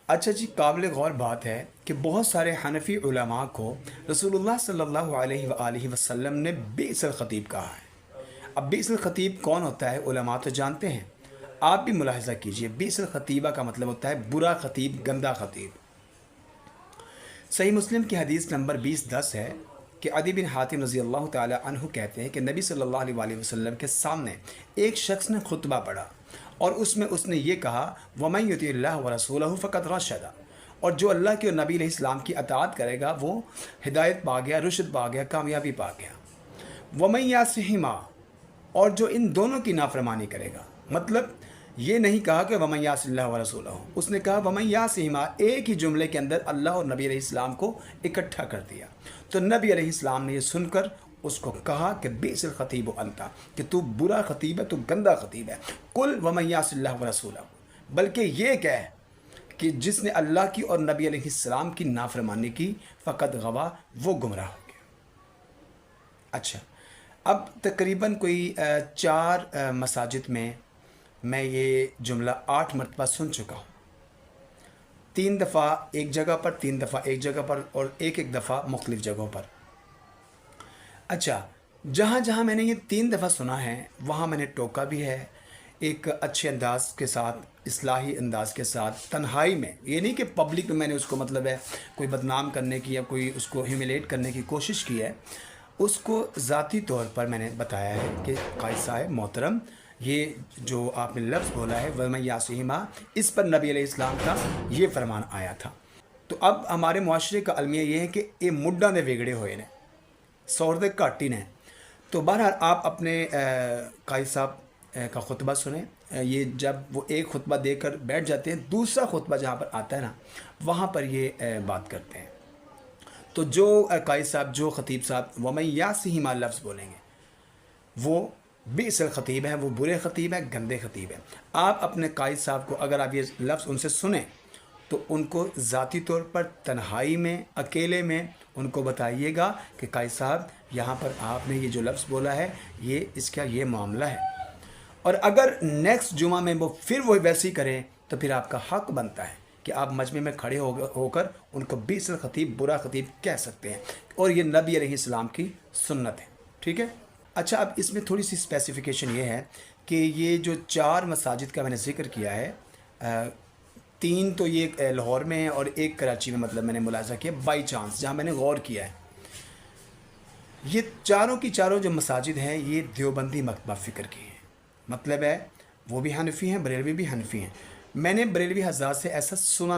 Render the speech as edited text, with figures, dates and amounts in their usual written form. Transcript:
اچھا جی، قابل غور بات ہے کہ بہت سارے حنفی علماء کو رسول اللہ صلی اللہ علیہ وآلہ وسلم نے بئس الخطیب کہا ہے۔ اب بئس الخطیب کون ہوتا ہے علماء تو جانتے ہیں، آپ بھی ملاحظہ کیجئے۔ بئس الخطیبہ کا مطلب ہوتا ہے برا خطیب، گندا خطیب۔ صحیح مسلم کی حدیث نمبر 2010 ہے کہ عدی بن حاتم رضی اللہ تعالی عنہ کہتے ہیں کہ نبی صلی اللہ علیہ وآلہ وسلم کے سامنے ایک شخص نے خطبہ پڑھا اور اس نے یہ کہا وَمَن يُطِعِ اللَّهَ وَرَسُولَهُ فَقَدْ رَشَدَ، اور جو اللہ کی اور نبی علیہ السلام کی اطاعت کرے گا وہ ہدایت پا گیا، رشد پا گیا، کامیابی پا گیا۔ وَمَن يَعْصِهِمَا، اور جو ان دونوں کی نافرمانی کرے گا، مطلب یہ نہیں کہا کہ وَمَن يَعْصِ اللَّهَ وَرَسُولَهُ، اس نے کہا وَمَن يَعْصِهِمَا، ایک ہی جملے کے اندر اللہ اور نبی علیہ السلام کو اکٹھا کر دیا۔ تو نبی علیہ السلام نے یہ سن کر اس کو کہا کہ بئس الخطیب انت، کہ تو برا خطیب ہے، تو گندا خطیب ہے۔ قل وَمَن يَعْصِ اللَّهَ وَرَسُولَهُ، بلکہ یہ کہہ کہ جس نے اللہ کی اور نبی علیہ السلام کی نافرمانی کی فقط غوا، وہ گمراہ ہو گیا۔ اچھا، اب تقریباً کوئی 4 مساجد میں میں یہ جملہ 8 مرتبہ سن چکا ہوں، 3 دفعہ ایک جگہ پر، 3 دفعہ ایک جگہ پر، اور ایک دفعہ مختلف جگہوں پر۔ اچھا، جہاں جہاں میں نے یہ 3 دفعہ سنا ہے وہاں میں نے ٹوکا بھی ہے، ایک اچھے انداز کے ساتھ، اصلاحی انداز کے ساتھ، تنہائی میں، یہ نہیں کہ پبلک میں میں نے اس کو مطلب ہے کوئی بدنام کرنے کی یا کوئی اس کو ہیومیلیٹ کرنے کی کوشش کی ہے، اس کو ذاتی طور پر میں نے بتایا ہے کہ قائد صاحب محترم، یہ جو آپ نے لفظ بولا ہے وَمَن يَعْصِهِمَا، اس پر نبی علیہ السلام کا یہ فرمان آیا تھا۔ تو اب ہمارے معاشرے کا المیہ یہ ہے کہ یہ مڈا نے بگڑے ہوئے نے، سور دے گھٹ ہی نے۔ تو بہرحال آپ اپنے قائد صاحب کا خطبہ سنیں، یہ جب وہ ایک خطبہ دے کر بیٹھ جاتے ہیں، دوسرا خطبہ جہاں پر آتا ہے نا وہاں پر یہ بات کرتے ہیں۔ تو جو قائد صاحب، جو خطیب صاحب وَمَن يَعْصِهِمَا لفظ بولیں گے وہ بئس الخطیب ہے، وہ برے خطیب ہے، گندے خطیب ہے۔ آپ اپنے قائد صاحب کو اگر آپ یہ لفظ ان سے سنیں تو ان کو ذاتی طور پر تنہائی میں، اکیلے میں ان کو بتائیے گا کہ قائد صاحب یہاں پر آپ نے یہ جو لفظ بولا ہے یہ اس کا یہ معاملہ ہے، اور اگر نیکسٹ جمعہ میں وہ پھر وہ ویسی کریں تو پھر آپ کا حق بنتا ہے کہ آپ مجمع میں کھڑے ہو کر ان کو بئس الخطیب، برا خطیب کہہ سکتے ہیں، اور یہ نبی علیہ السلام کی سنت ہے۔ ٹھیک ہے؟ اچھا، اب اس میں تھوڑی سی اسپیسیفیکیشن یہ ہے کہ یہ جو 4 مساجد کا میں نے ذکر کیا ہے، 3 تو یہ لاہور میں ہیں اور ایک کراچی میں، مطلب میں نے ملاحظہ کیا بائی چانس، جہاں میں نے غور کیا ہے، یہ چاروں کی چاروں جو مساجد ہیں یہ دیوبندی مکتبہ فکر کی ہیں۔ مطلب ہے وہ بھی حنفی ہیں، بریلوی بھی حنفی ہیں۔ میں نے بریلوی حضرات سے ایسا سنا نہیں۔